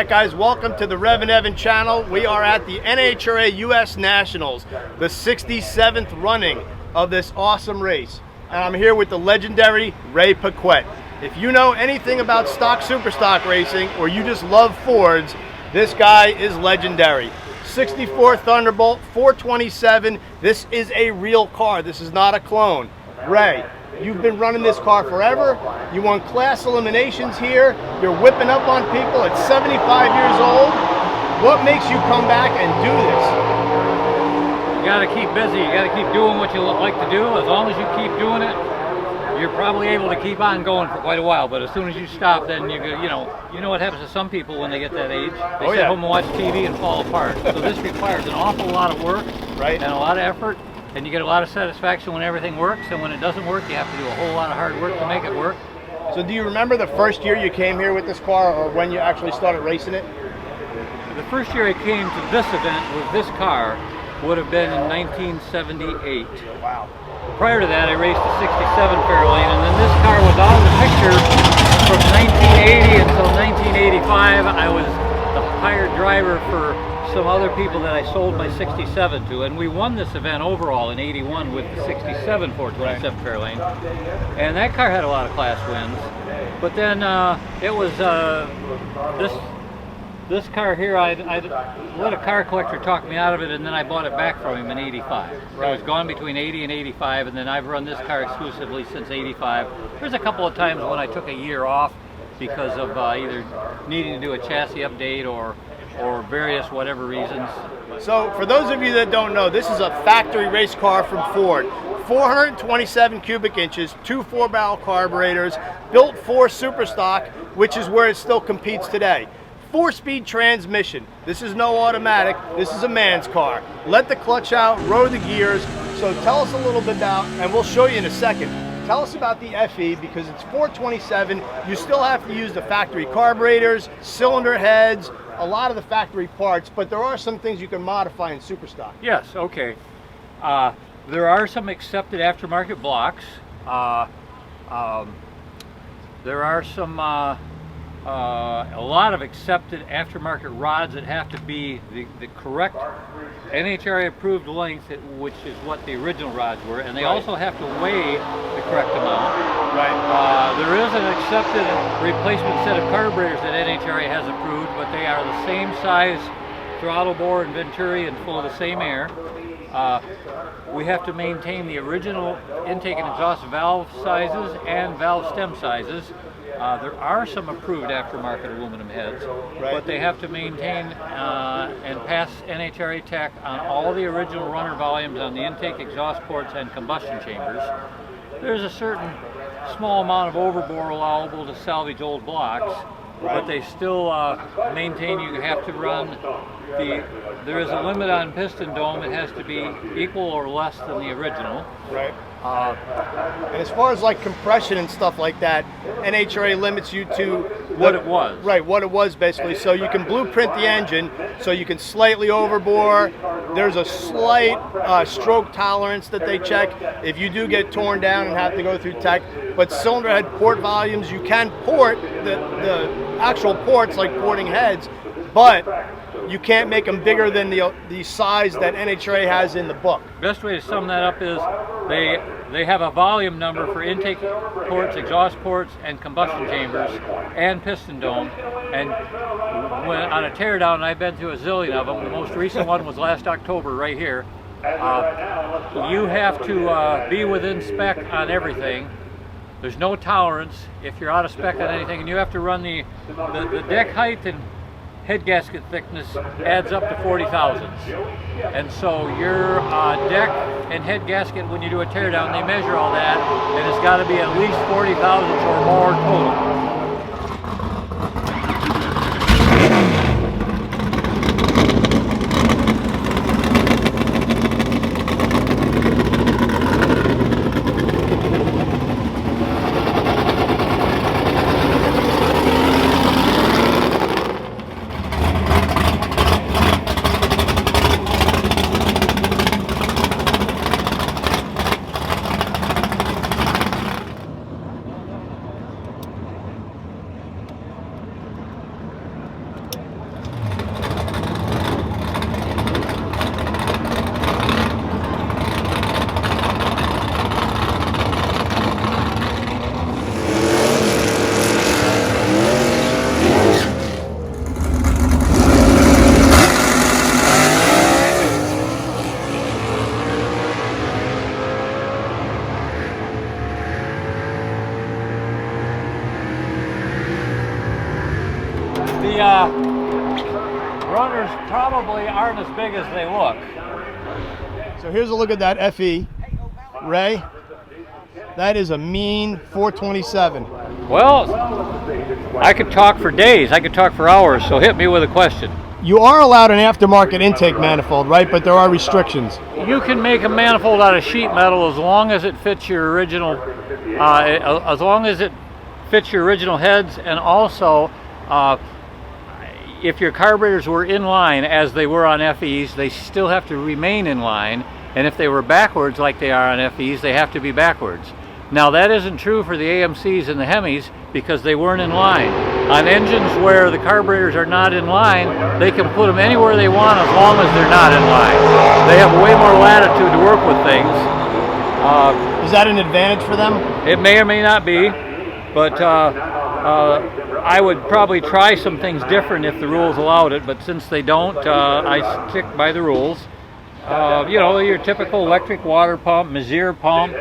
Alright guys, welcome to the REVan channel. We are at the NHRA US Nationals, the 67th running of this awesome race. And I'm here with the legendary Ray Paquet. If you know anything about stock super stock racing, or you just love Fords, this guy is legendary. 64 Thunderbolt, 427. This is a real car. This is not a clone. Ray, you've been running this car forever. You won class eliminations here. You're whipping up on people at 75 years old. What makes you come back and do this? You gotta keep busy. You gotta keep doing what you like to do. As long as you keep doing it, you're probably able to keep on going for quite a while. But as soon as you stop, then you know what happens to some people when they get that age. They sit home and watch TV and fall apart. So this requires an awful lot of work, right, and a lot of effort. And you get a lot of satisfaction when everything works, and when it doesn't work, you have to do a whole lot of hard work to make it work. So do you remember the first year you came here with this car, or when you actually started racing it? The first year I came to this event with this car would have been in 1978. Wow. Prior to that, I raced a 67 Fairlane, and then this car was out of the picture from 1980 until 1985. I was the hired driver for some other people that I sold my 67 to, and we won this event overall in 81 with the 67 427 Fairlane, and that car had a lot of class wins. But then it was this car here, I let a car collector talk me out of it, and then I bought it back from him in 85. Right. I was gone between 80 and 85, and then I've run this car exclusively since 85. There's a couple of times when I took a year off because of either needing to do a chassis update or various whatever reasons. So for those of you that don't know, this is a factory race car from Ford. 427 cubic inches, two 4-barrel carburetors, built for super stock, which is where it still competes today. 4-speed transmission. This is no automatic. This is a man's car. Let the clutch out, row the gears. So tell us a little bit about, and we'll show you in a second, tell us about the FE, because it's 427. You still have to use the factory carburetors, cylinder heads, a lot of the factory parts, but there are some things you can modify in Superstock. Yes, okay. There are some accepted aftermarket blocks. There are some a lot of accepted aftermarket rods that have to be the correct NHRA approved length, which is what the original rods were, and they also have to weigh the correct amount. Right. There is an accepted replacement set of carburetors that NHRA has approved, but they are the same size throttle bore and venturi and full of the same air. We have to maintain the original intake and exhaust valve sizes and valve stem sizes. There are some approved aftermarket aluminum heads, right, but they have to maintain and pass NHRA tech on all the original runner volumes on the intake, exhaust ports, and combustion chambers. There's a certain small amount of overbore allowable to salvage old blocks, right, but they still maintain you have to run there is a limit on piston dome. It has to be equal or less than the original. Right. And as far as like compression and stuff like that, NHRA limits you to what it was. Right, what it was basically. So you can blueprint the engine, so you can slightly overbore. There's a slight stroke tolerance that they check if you do get torn down and have to go through tech. But cylinder head port volumes, you can port the actual ports like porting heads, but you can't make them bigger than the size that NHRA has in the book. Best way to sum that up is they have a volume number for intake ports, exhaust ports, and combustion chambers, and piston dome. And when on a teardown, and I've been through a zillion of them. The most recent one was last October, right here. You have to be within spec on everything. There's no tolerance if you're out of spec on anything, and you have to run the deck height and head gasket thickness adds up to 40 thousandths. And so your deck and head gasket, when you do a teardown, they measure all that, and it's got to be at least 40 thousandths or more total. The runners probably aren't as big as they look. So here's a look at that FE. Ray, that is a mean 427. Well, I could talk for days. I could talk for hours, so hit me with a question. You are allowed an aftermarket intake manifold, right? But there are restrictions. You can make a manifold out of sheet metal as long as it fits your original, as long as it fits your original heads, and also if your carburetors were in line as they were on FEs, they still have to remain in line, and if they were backwards like they are on FEs, they have to be backwards. Now that isn't true for the AMCs and the Hemis because they weren't in line. On engines where the carburetors are not in line, they can put them anywhere they want as long as they're not in line. They have way more latitude to work with things. Is that an advantage for them? It may or may not be, but I would probably try some things different if the rules allowed it, but since they don't, I stick by the rules. You know, your typical electric water pump, Mizir pump,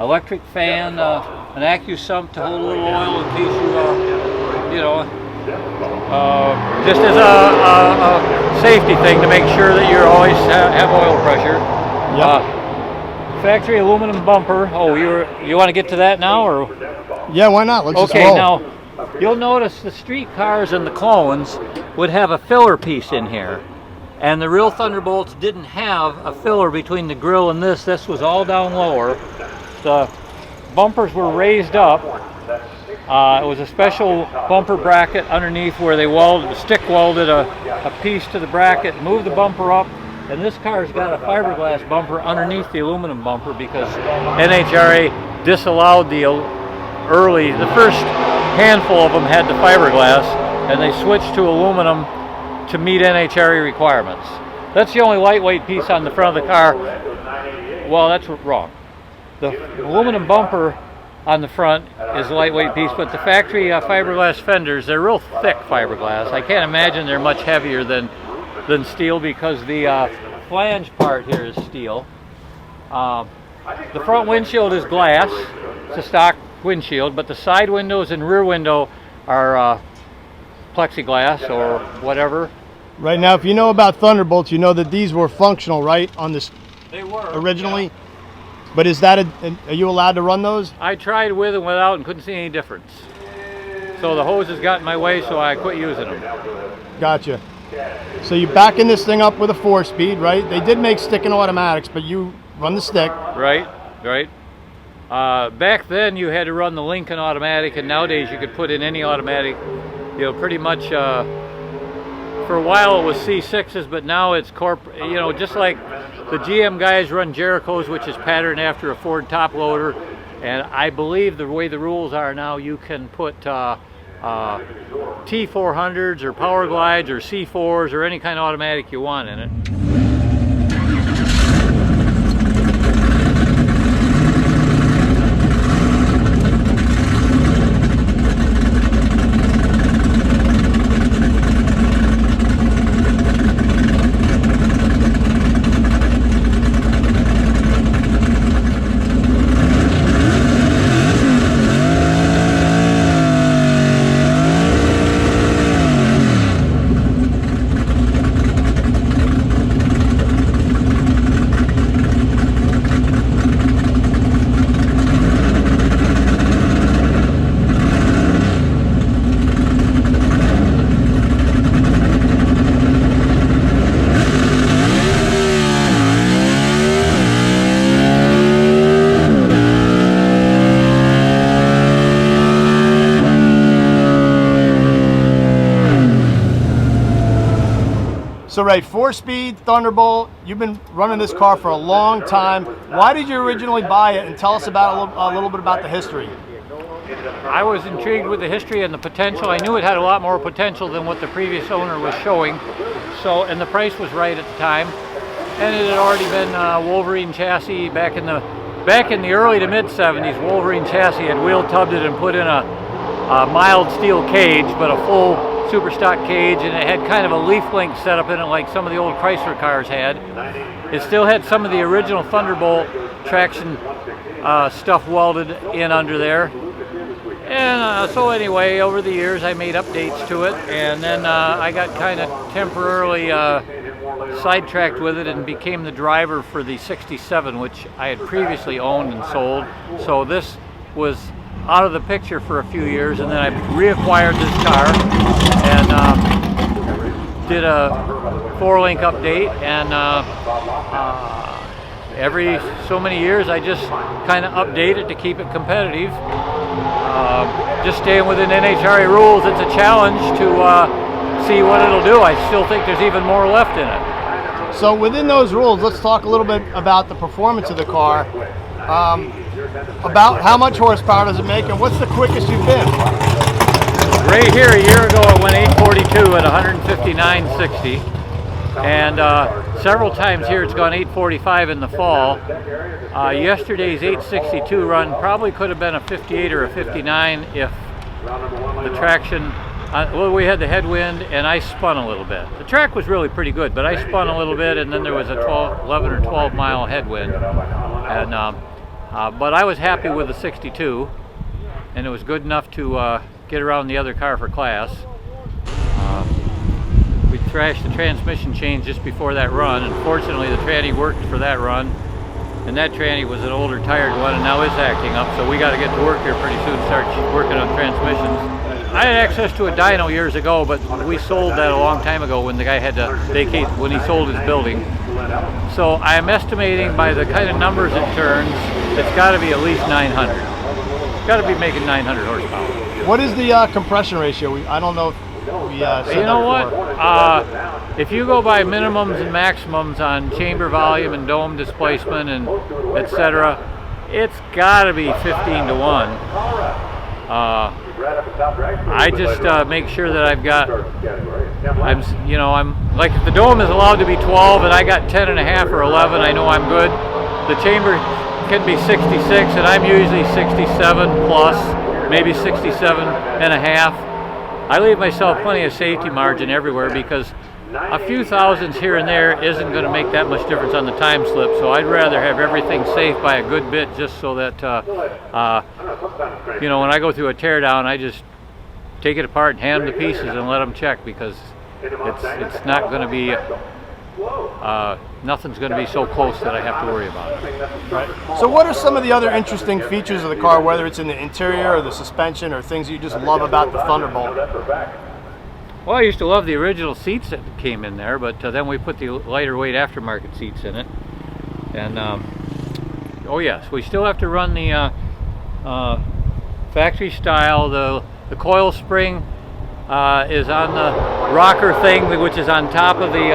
electric fan, an AccuSump to hold a little oil in case you know, just as a safety thing to make sure that you always have oil pressure. Yep. Factory aluminum bumper. Oh, you want to get to that now, or? Yeah, why not? Let's just roll. Okay, now you'll notice the street cars and the clones would have a filler piece in here. And the real Thunderbolts didn't have a filler between the grill and this. This was all down lower. The bumpers were raised up. It was a special bumper bracket underneath where they stick welded a piece to the bracket, moved the bumper up, and this car's got a fiberglass bumper underneath the aluminum bumper because NHRA disallowed the first handful of them had the fiberglass, and they switched to aluminum to meet NHRA requirements. That's the only lightweight piece on the front of the car. Well, that's wrong. The aluminum bumper on the front is a lightweight piece, but the factory fiberglass fenders, they're real thick fiberglass. I can't imagine they're much heavier than steel because the flange part here is steel. The front windshield is glass. It's a stock windshield, but the side windows and rear window are plexiglass or whatever. Right now, if you know about Thunderbolts, you know that these were functional, right? On this, they were originally. Yeah. But is that are you allowed to run those? I tried with and without and couldn't see any difference. So the hoses got in my way, so I quit using them. Gotcha. So you backing this thing up with a 4-speed, right? They did make stick and automatics, but you run the stick. Right. Back then you had to run the Lincoln automatic, and nowadays you could put in any automatic. You know, pretty much for a while it was C6s, but now it's you know, just like the GM guys run Jerichos, which is patterned after a Ford top loader, and I believe the way the rules are now, you can put T400s or Power Glides or C4s or any kind of automatic you want in it. So Ray, 4-speed Thunderbolt, you've been running this car for a long time. Why did you originally buy it, and tell us about a little bit about the history? I was intrigued with the history and the potential. I knew it had a lot more potential than what the previous owner was showing. So, and the price was right at the time. And it had already been Wolverine chassis back in the early to mid 70s. Wolverine chassis had wheel tubbed it and put in a mild steel cage, but a full super stock cage, and it had kind of a leaf link setup in it like some of the old Chrysler cars had. It still had some of the original Thunderbolt traction stuff welded in under there. And so anyway, over the years I made updates to it, and then I got kind of temporarily sidetracked with it and became the driver for the 67, which I had previously owned and sold. So this was out of the picture for a few years, and then I reacquired this car and did a 4-link update, and every so many years I just kind of update it to keep it competitive. Just staying within NHRA rules, it's a challenge to see what it'll do. I still think there's even more left in it. So within those rules, let's talk a little bit about the performance of the car. About how much horsepower does it make, and what's the quickest you've been? Right here, a year ago, it went 842 at 159.60, and several times here it's gone 845 in the fall. Yesterday's 862 run probably could have been a 58 or a 59 if the traction. Well, we had the headwind, and I spun a little bit. The track was really pretty good, but I spun a little bit, and then there was a 11 or 12 mile headwind, and but I was happy with the 62, and it was good enough to get around the other car for class. We thrashed the transmission change just before that run, and fortunately the tranny worked for that run, and that tranny was an older tired one and now is acting up, so we got to get to work here pretty soon, start working on transmissions. I had access to a dyno years ago, but we sold that a long time ago when the guy had to vacate, when he sold his building. So I'm estimating by the kind of numbers it turns, it's got to be at least 900. It's got to be making 900 horsepower. What is the compression ratio? I don't know if we said you know that what? If you go by minimums and maximums on chamber volume and dome displacement and etc., it's got to be 15 to 1. I just make sure that I'm like, if the dome is allowed to be 12 and I got 10 and a half or 11, I know I'm good. The chamber can be 66, and I'm usually 67 plus, maybe 67 and a half. I leave myself plenty of safety margin everywhere because a few thousands here and there isn't going to make that much difference on the time slip, so I'd rather have everything safe by a good bit, just so that when I go through a teardown, I just take it apart and hand them the pieces and let them check, because it's not going to be nothing's going to be so close that I have to worry about it. Right. So what are some of the other interesting features of the car, whether it's in the interior or the suspension, or things you just love about the Thunderbolt? Well, I used to love the original seats that came in there, but then we put the lighter weight aftermarket seats in it. And oh yes, we still have to run the factory style. The coil spring is on the rocker thing, which is on top of the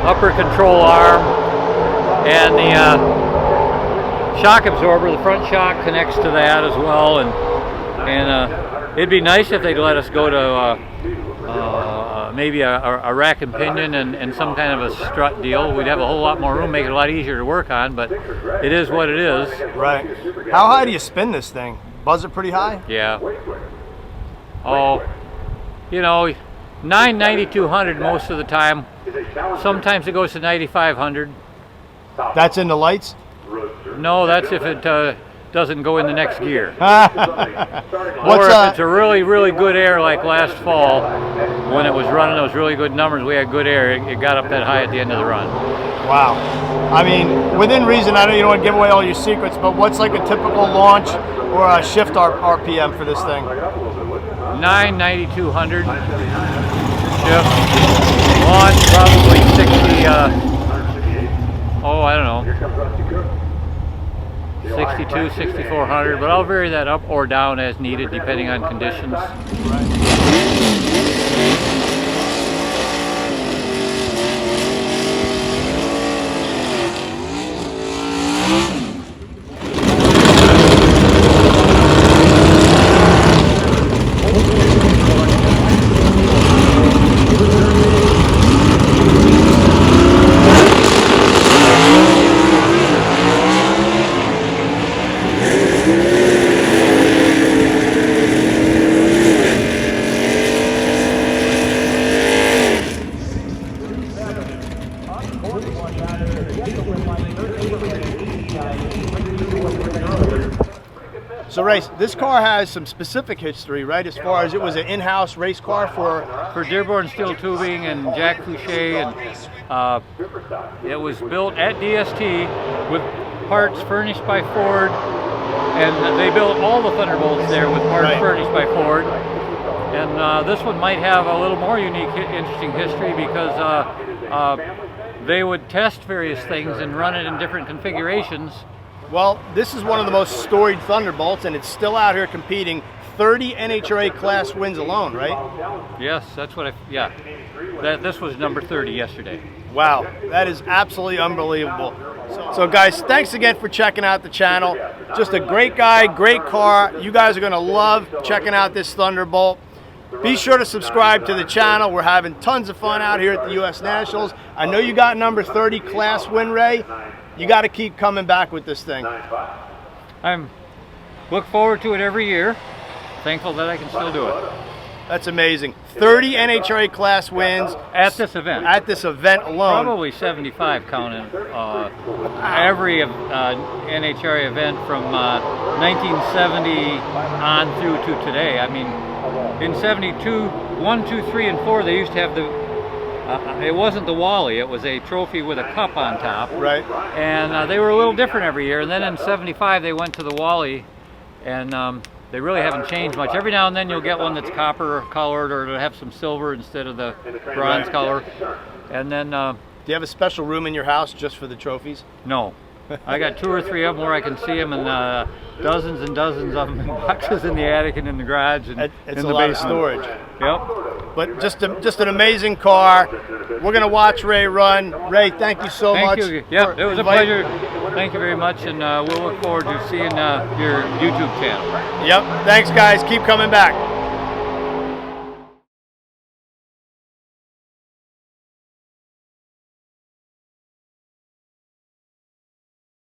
upper control arm, and the shock absorber, the front shock, connects to that as well. And it'd be nice if they'd let us go to maybe a rack and pinion and some kind of a strut deal. We'd have a whole lot more room, make it a lot easier to work on, but it is what it is. Right. How high do you spin this thing? Buzz it pretty high? Yeah. Oh, 9,200 most of the time. Sometimes it goes to 9,500. That's in the lights? No, that's if it doesn't go in the next gear. Or if it's a really, really good air, like last fall, when it was running those really good numbers, we had good air, it got up that high at the end of the run. Wow. I mean, within reason, I know you don't want to give away all your secrets, but what's like a typical launch or a shift RPM for this thing? 9,200. Shift. Launch probably 60, I don't know. 62, 6,400, but I'll vary that up or down as needed depending on conditions. So Ray, this car has some specific history, right? As far as it was an in-house race car for Dearborn Steel Tubing and Jack Fouché, and it was built at DST with parts furnished by Ford, and they built all the Thunderbolts there with parts furnished by Ford. And this one might have a little more unique, interesting history because they would test various things and run it in different configurations. Well, this is one of the most storied Thunderbolts, and it's still out here competing. 30 NHRA class wins alone, right? Yes, that's what this was number 30 yesterday. Wow, that is absolutely unbelievable. So guys, thanks again for checking out the channel. Just a great guy, great car. You guys are gonna love checking out this Thunderbolt. Be sure to subscribe to the channel. We're having tons of fun out here at the U.S. Nationals. I know you got number 30 class win, Ray. You got to keep coming back with this thing. I'm look forward to it every year. Thankful that I can still do it. That's amazing. 30 NHRA class wins at this event. At this event alone. Probably 75 counting every NHRA event from 1970 on through to today. I mean, in 72, 1, 2, 3, and 4, they used to have the it wasn't the Wally, it was a trophy with a cup on top. Right. And they were a little different every year. And then in 75 they went to the Wally, and they really haven't changed much. Every now and then you'll get one that's copper colored, or it'll have some silver instead of the bronze color. And then do you have a special room in your house just for the trophies? No. I got 2 or 3 of them where I can see them, and dozens and dozens of them in boxes in the attic and in the garage and it's in a the lot basement. of storage. Yep. But just an amazing car. We're gonna watch Ray run. Ray, thank you so much. Thank you. Yep, it was a pleasure. Thank you very much, and we'll look forward to seeing your YouTube channel. Yep. Thanks, guys. Keep coming back.